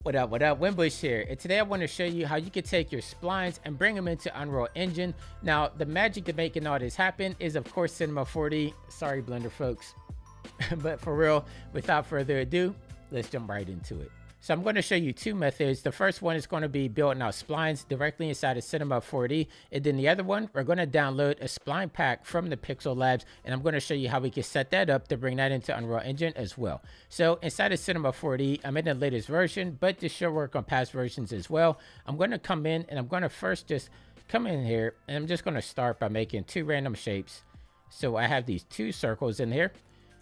What up, WINBUSH here, and today I want to show you how you can take your splines and bring them into Unreal Engine. Now, the magic to making all this happen is, of course, Cinema 4D. Sorry, Blender folks. But for real, without further ado, let's jump right into it. So I'm going to show you two methods. The first one is going to be building out splines directly inside of Cinema 4D. And then the other one, we're going to download a spline pack from the Pixel Labs. And I'm going to show you how we can set that up to bring that into Unreal Engine as well. So inside of Cinema 4D, I'm in the latest version, but this should work on past versions as well. I'm going to come in and I'm going to first just come in here. And I'm just going to start by making two random shapes. So I have these two circles in here.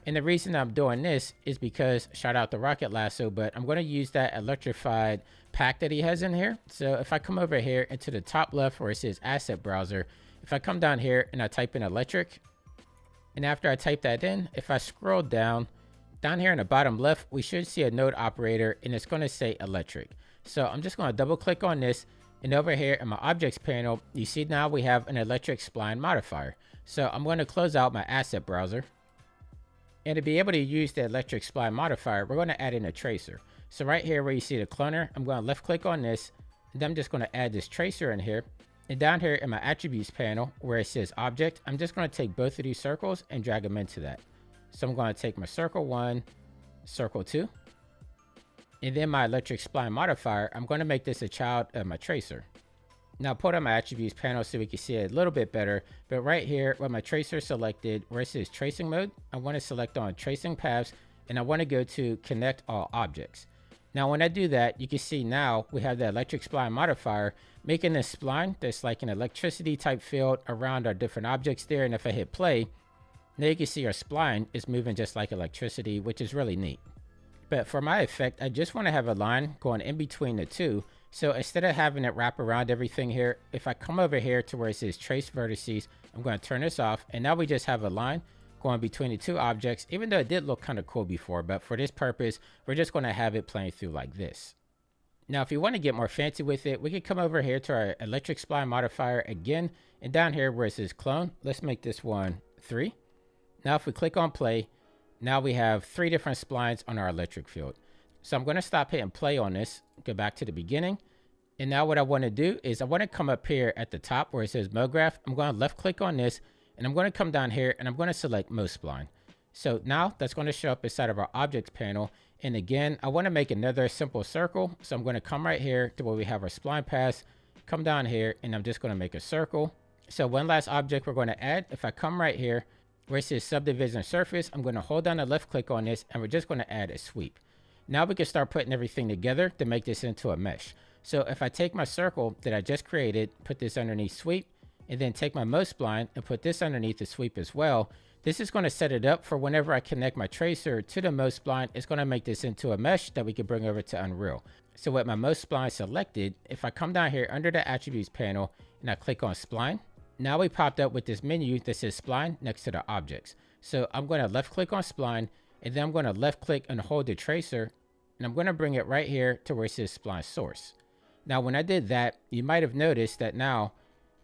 And the reason I'm doing this is because, shout out to Rocket Lasso, but I'm going to use that electrified pack that he has in here. So if I come over here into the top left where it says asset browser, if I come down here and I type in electric, and after I type that in, if I scroll down here in the bottom left, we should see a node operator and it's going to say electric. So I'm just going to double click on this, and over here in my objects panel, you see now we have an electric spline modifier. So I'm going to close out my asset browser. And to be able to use the electric spline modifier, we're going to add in a tracer. So right here where you see the cloner, I'm going to left click on this, and then I'm just going to add this tracer in here. And down here in my attributes panel where it says object, I'm just going to take both of these circles and drag them into that. So I'm going to take my circle 1, circle 2, and then my electric spline modifier, I'm going to make this a child of my tracer. Now put on my attributes panel so we can see it a little bit better. But right here with my tracer selected, where it says tracing mode, I want to select on tracing paths, and I want to go to connect all objects. Now when I do that, you can see now we have the electric spline modifier making this spline that's like an electricity type field around our different objects there. And if I hit play, now you can see our spline is moving just like electricity, which is really neat. But for my effect, I just want to have a line going in between the two. So instead of having it wrap around everything here, if I come over here to where it says trace vertices, I'm going to turn this off. And now we just have a line going between the two objects, even though it did look kind of cool before. But for this purpose, we're just going to have it playing through like this. Now, if you want to get more fancy with it, we can come over here to our electric spline modifier again. And down here where it says clone, let's make this one 3. Now, if we click on play, now we have 3 different splines on our electric field. So I'm going to stop hitting play on this, go back to the beginning. And now what I want to do is I want to come up here at the top where it says mode graph. I'm going to left click on this, and I'm going to come down here and I'm going to select mode spline. So now that's going to show up inside of our objects panel. And again, I want to make another simple circle. So I'm going to come right here to where we have our spline paths, come down here, and I'm just going to make a circle. So one last object we're going to add, if I come right here where it says subdivision surface, I'm going to hold down the left click on this, and we're just going to add a sweep. Now we can start putting everything together to make this into a mesh. So if I take my circle that I just created, put this underneath sweep, and then take my mode spline and put this underneath the sweep as well, this is going to set it up for whenever I connect my tracer to the mode spline, it's going to make this into a mesh that we can bring over to Unreal. So with my mode spline selected, if I come down here under the attributes panel and I click on spline, now we popped up with this menu that says spline next to the objects. So I'm going to left click on spline, and then I'm going to left click and hold the tracer, and I'm going to bring it right here to where it says spline source. Now, when I did that, you might have noticed that now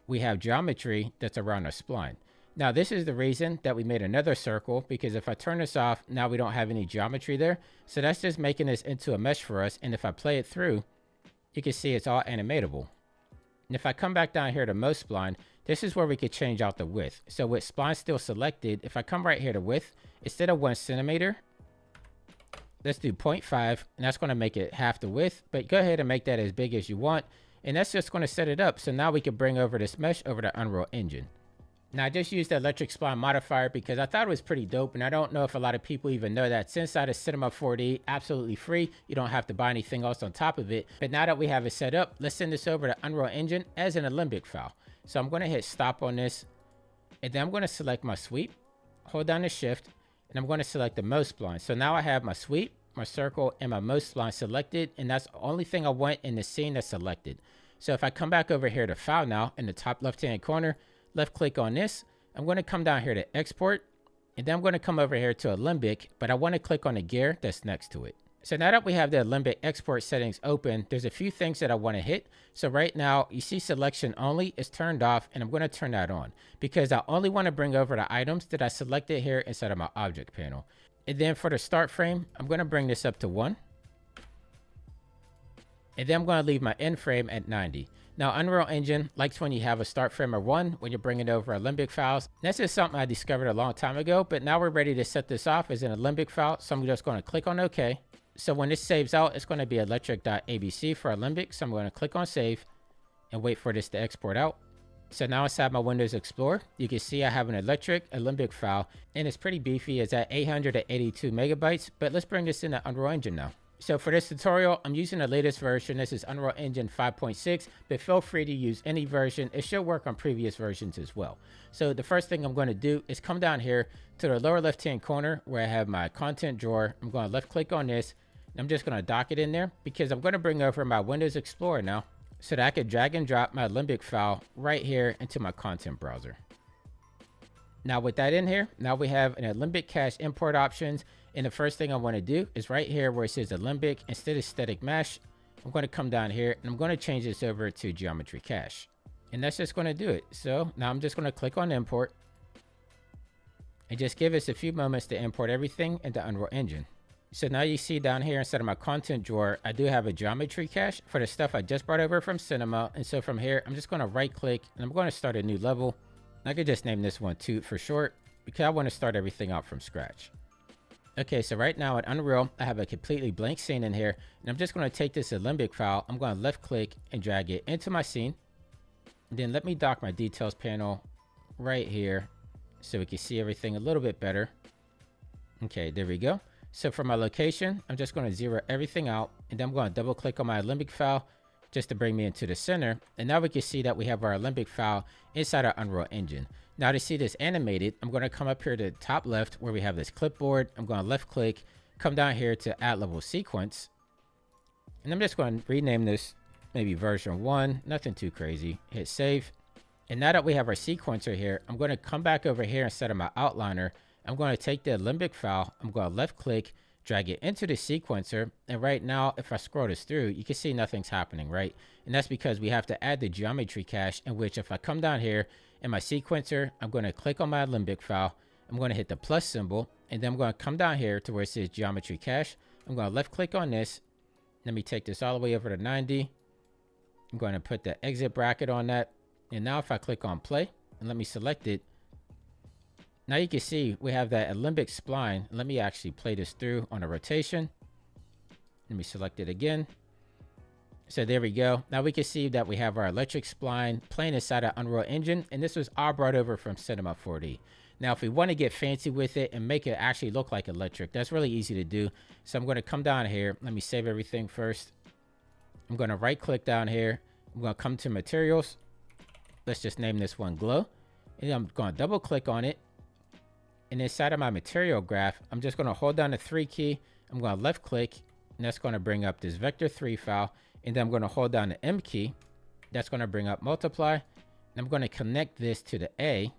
we have geometry that's around our spline. Now, this is the reason that we made another circle, because if I turn this off, now we don't have any geometry there. So that's just making this into a mesh for us. And if I play it through, you can see it's all animatable. And if I come back down here to mode spline, this is where we could change out the width. So with spline still selected, if I come right here to width, instead of 1 centimeter, let's do 0.5, and that's going to make it half the width, but go ahead and make that as big as you want. And that's just going to set it up. So now we can bring over this mesh over to Unreal Engine. Now I just used the electric spline modifier because I thought it was pretty dope. And I don't know if a lot of people even know that it's inside of Cinema 4D, absolutely free. You don't have to buy anything else on top of it. But now that we have it set up, let's send this over to Unreal Engine as an Alembic file. So I'm going to hit stop on this, and then I'm going to select my sweep, hold down the shift, and I'm going to select the mode spline. So now I have my sweep, my circle, and my mode spline selected, and that's the only thing I want in the scene that's selected. So if I come back over here to file now in the top left hand corner, left click on this, I'm going to come down here to export, and then I'm going to come over here to Alembic, but I want to click on the gear that's next to it. So now that we have the Alembic export settings open, there's a few things that I want to hit. So right now you see selection only is turned off, and I'm going to turn that on because I only want to bring over the items that I selected here inside of my object panel. And then for the start frame, I'm going to bring this up to 1. And then I'm going to leave my end frame at 90. Now, Unreal Engine likes when you have a start frame of 1 when you're bringing over Alembic files. That's just something I discovered a long time ago, but now we're ready to set this off as an Alembic file. So I'm just going to click on OK. So when this saves out, it's going to be electric.abc for Alembic. So I'm going to click on save and wait for this to export out. So now inside my Windows Explorer, you can see I have an electric Alembic file, and it's pretty beefy. It's at 882 megabytes, but let's bring this into Unreal Engine now. So for this tutorial, I'm using the latest version. This is Unreal Engine 5.6, but feel free to use any version. It should work on previous versions as well. So the first thing I'm going to do is come down here to the lower left-hand corner where I have my content drawer. I'm going to left click on this, and I'm just going to dock it in there because I'm going to bring over my Windows Explorer now so that I could drag and drop my Alembic file right here into my content browser. Now with that in here, now we have an Alembic cache import options. And the first thing I want to do is right here where it says Alembic, instead of static mesh, I'm going to come down here and I'm going to change this over to geometry cache. And that's just going to do it. So now I'm just going to click on import and just give us a few moments to import everything into Unreal Engine. So now you see down here instead of my content drawer, I do have a geometry cache for the stuff I just brought over from Cinema. And so from here, I'm just going to right click and I'm going to start a new level. I could just name this one Toot for short because I want to start everything out from scratch. Okay, so right now at Unreal, I have a completely blank scene in here, and I'm just going to take this Alembic file. I'm going to left click and drag it into my scene. And then let me dock my details panel right here so we can see everything a little bit better. Okay, there we go. So for my location, I'm just going to zero everything out, and then I'm going to double click on my Alembic file just to bring me into the center. And now we can see that we have our Alembic file inside our Unreal Engine. Now to see this animated, I'm going to come up here to the top left where we have this clipboard. I'm going to left click, come down here to add level sequence. And I'm just going to rename this maybe version 1, nothing too crazy. Hit save. And now that we have our sequencer here, I'm going to come back over here instead of my outliner. I'm going to take the Alembic file. I'm going to left click, drag it into the sequencer. And right now, if I scroll this through, you can see nothing's happening, right? And that's because we have to add the geometry cache, in which if I come down here in my sequencer, I'm going to click on my Alembic file. I'm going to hit the plus symbol, and then I'm going to come down here to where it says geometry cache. I'm going to left click on this. Let me take this all the way over to 90. I'm going to put the exit bracket on that. And now if I click on play and let me select it, now you can see we have that Alembic spline. Let me actually play this through on a rotation. Let me select it again. So there we go. Now we can see that we have our electric spline playing inside our Unreal Engine, and this was all brought over from Cinema 4D. Now, if we want to get fancy with it and make it actually look like electric, that's really easy to do. So I'm going to come down here. Let me save everything first. I'm going to right click down here. I'm going to come to materials. Let's just name this one glow. And I'm going to double click on it. And inside of my material graph, I'm just going to hold down the 3 key. I'm going to left click, and that's going to bring up this vector 3 file. And then I'm going to hold down the M key. That's going to bring up multiply. And I'm going to connect this to the A.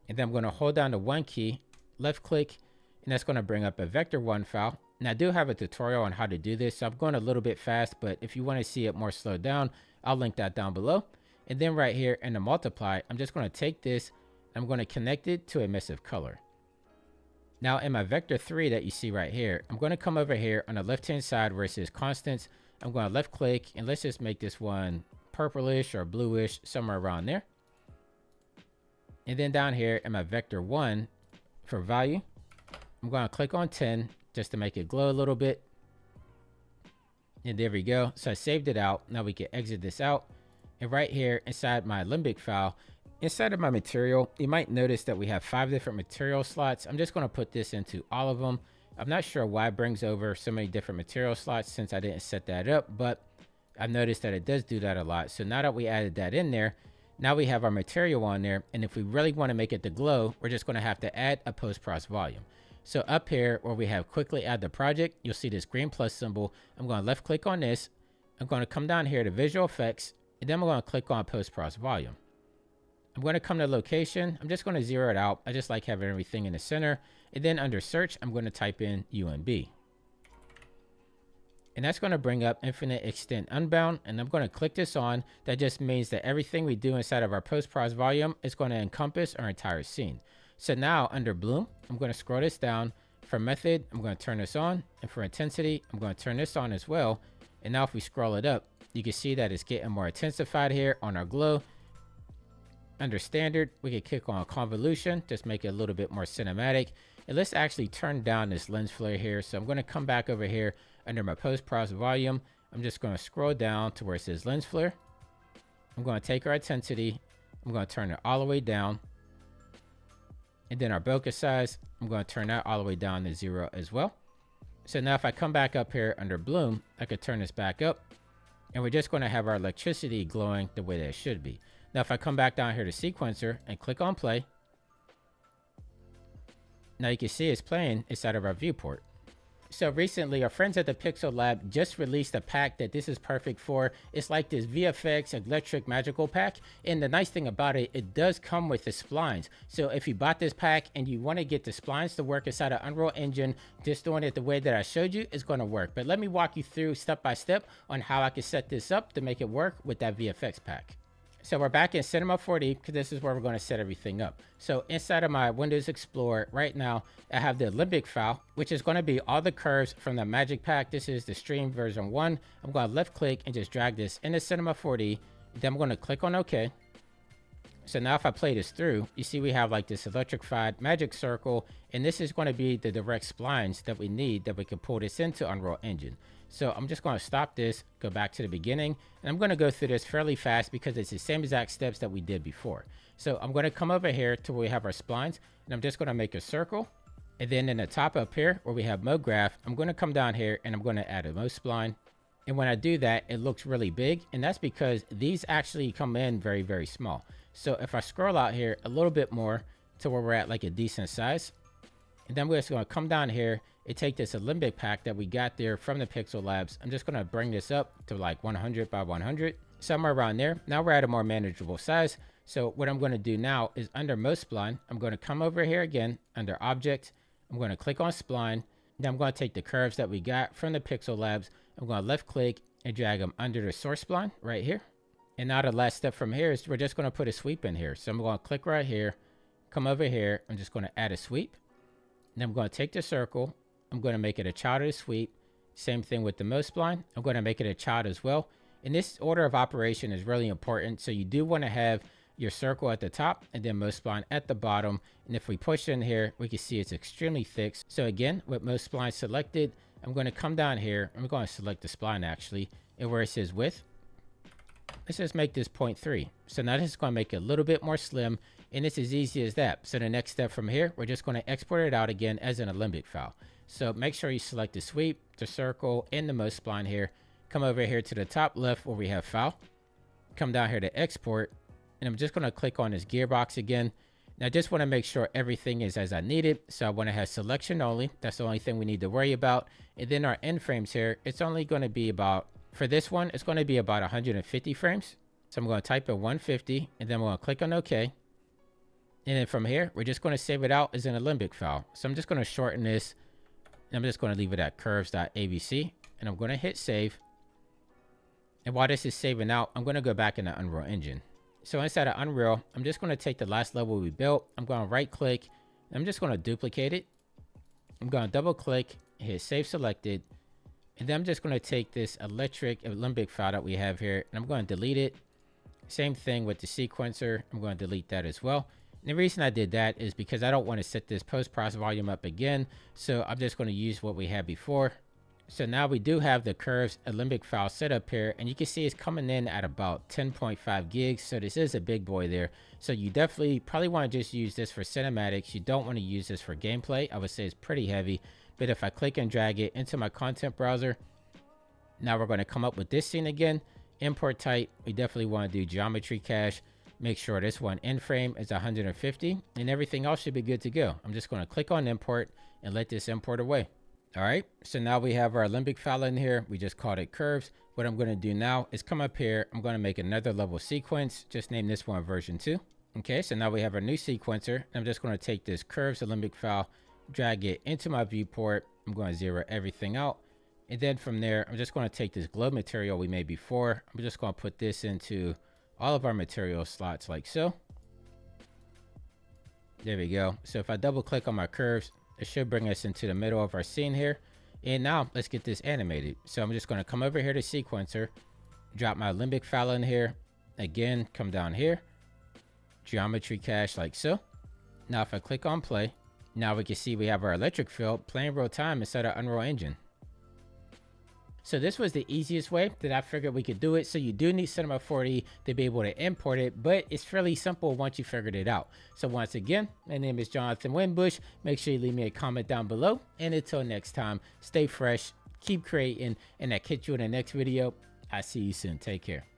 And then I'm going to hold down the 1 key, left click, and that's going to bring up a vector 1 file. And I do have a tutorial on how to do this, so I'm going a little bit fast, but if you want to see it more slowed down, I'll link that down below. And then right here in the multiply, I'm just going to take this, I'm going to connect it to emissive color. Now in my vector 3 that you see right here, I'm going to come over here on the left-hand side where it says constants. I'm going to left click, and let's just make this one purplish or bluish, somewhere around there. And then down here in my vector 1 for value, I'm going to click on 10 just to make it glow a little bit. And there we go. So I saved it out. Now we can exit this out. And right here inside my Alembic file, inside of my material, you might notice that we have 5 different material slots. I'm just going to put this into all of them. I'm not sure why it brings over so many different material slots since I didn't set that up, but I've noticed that it does do that a lot. So now that we added that in there, now we have our material on there. And if we really want to make it to glow, we're just going to have to add a post-process volume. So up here where we have quickly add the project, you'll see this green plus symbol. I'm going to left click on this. I'm going to come down here to visual effects, and then I'm going to click on post-process volume. I'm going to come to location. I'm just going to zero it out. I just like having everything in the center. And then under search, I'm going to type in UNB. And that's going to bring up infinite extent unbound. And I'm going to click this on. That just means that everything we do inside of our post-process volume is going to encompass our entire scene. So now under bloom, I'm going to scroll this down. For method, I'm going to turn this on. And for intensity, I'm going to turn this on as well. And now if we scroll it up, you can see that it's getting more intensified here on our glow. Under standard, we can click on convolution, just make it a little bit more cinematic. And let's actually turn down this lens flare here. So I'm going to come back over here under my post-process volume. I'm just going to scroll down to where it says lens flare. I'm going to take our intensity. I'm going to turn it all the way down. And then our bokeh size, I'm going to turn that all the way down to 0 as well. So now if I come back up here under bloom, I could turn this back up. And we're just going to have our electricity glowing the way that it should be. Now, if I come back down here to sequencer and click on play, now you can see it's playing inside of our viewport. So recently, our friends at the Pixel Lab just released a pack that this is perfect for. It's like this VFX Electric Magical Pack. And the nice thing about it, it does come with the splines. So if you bought this pack and you want to get the splines to work inside of Unreal Engine, just doing it the way that I showed you is going to work. But let me walk you through step by step on how I can set this up to make it work with that VFX pack. So we're back in Cinema 4D because this is where we're going to set everything up. So inside of my Windows Explorer right now, I have the Limbic file, which is going to be all the curves from the Magic Pack. This is the stream version 1. I'm going to left click and just drag this into Cinema 4D. Then I'm going to click on OK. So now if I play this through, you see we have like this electrified magic circle, and this is going to be the direct splines that we need that we can pull this into Unreal Engine. So I'm just going to stop this, go back to the beginning, and I'm going to go through this fairly fast because it's the same exact steps that we did before. So I'm going to come over here to where we have our splines, and I'm just going to make a circle. And then in the top up here where we have mode graph, I'm going to come down here and I'm going to add a mode spline. And when I do that, it looks really big, and that's because these actually come in very, very small. So if I scroll out here a little bit more to where we're at like a decent size, and then we're just going to come down here and take this Limbic pack that we got there from the Pixel Labs. I'm just going to bring this up to like 100 by 100, somewhere around there. Now we're at a more manageable size. So what I'm going to do now is under most spline, I'm going to come over here again under object. I'm going to click on spline. Then I'm going to take the curves that we got from the Pixel Labs. I'm going to left click and drag them under the source spline right here. And now the last step from here is we're just going to put a sweep in here. So I'm going to click right here, come over here. I'm just going to add a sweep. Then I'm going to take the circle. I'm going to make it a child of the sweep. Same thing with the most spline. I'm going to make it a child as well. And this order of operation is really important. So you do want to have your circle at the top and then most spline at the bottom. And if we push in here, we can see it's extremely thick. So again, with most spline selected, I'm going to come down here. I'm going to select the spline actually. And where it says width, let's just make this 0.3. So now this is going to make it a little bit more slim. And it's as easy as that. So the next step from here, we're just going to export it out again as an Limbic file. So make sure you select the sweep, the circle, and the most spline here. Come over here to the top left where we have file. Come down here to export. And I'm just going to click on this gearbox again. Now I just want to make sure everything is as I need it. So I want to have selection only. That's the only thing we need to worry about. And then our end frames here, it's only going to be about, for this one, it's going to be about 150 frames. So I'm going to type in 150 and then I'm going to click on OK. And then from here, we're just going to save it out as an Limbic file. So I'm just going to shorten this. And I'm just going to leave it at curves.abc. And I'm going to hit save. And while this is saving out, I'm going to go back into Unreal Engine. So inside of Unreal, I'm just going to take the last level we built. I'm going to right click. I'm just going to duplicate it. I'm going to double click, hit save selected. And then I'm just going to take this electric Limbic file that we have here. And I'm going to delete it. Same thing with the sequencer. I'm going to delete that as well. And the reason I did that is because I don't want to set this post-process volume up again. So I'm just going to use what we had before. So now we do have the curves Limbic file set up here. And you can see it's coming in at about 10.5 gigs. So this is a big boy there. So you definitely probably want to just use this for cinematics. You don't want to use this for gameplay. I would say it's pretty heavy. But if I click and drag it into my content browser, now we're going to come up with this scene again. Import type, we definitely want to do geometry cache. Make sure this one end frame is 150 and everything else should be good to go. I'm just going to click on import and let this import away. All right, so now we have our Limbic file in here. We just called it curves. What I'm going to do now is come up here. I'm going to make another level sequence. Just name this one version 2. Okay, so now we have our new sequencer. I'm just going to take this curves Limbic file, drag it into my viewport. I'm going to zero everything out. And then from there, I'm just going to take this glow material we made before. I'm just going to put this into all of our material slots like so. There we go. So if I double click on my curves, it should bring us into the middle of our scene here. And now let's get this animated. So I'm just going to come over here to sequencer, drop my limbic file in here. Again, come down here, geometry cache like so. Now if I click on play, now we can see we have our electric field playing real time inside our Unreal Engine. So this was the easiest way that I figured we could do it. So you do need Cinema 4D to be able to import it, but it's fairly simple once you figured it out. So once again, my name is Jonathan WINBUSH. Make sure you leave me a comment down below. And until next time, stay fresh, keep creating, and I'll catch you in the next video. I'll see you soon. Take care.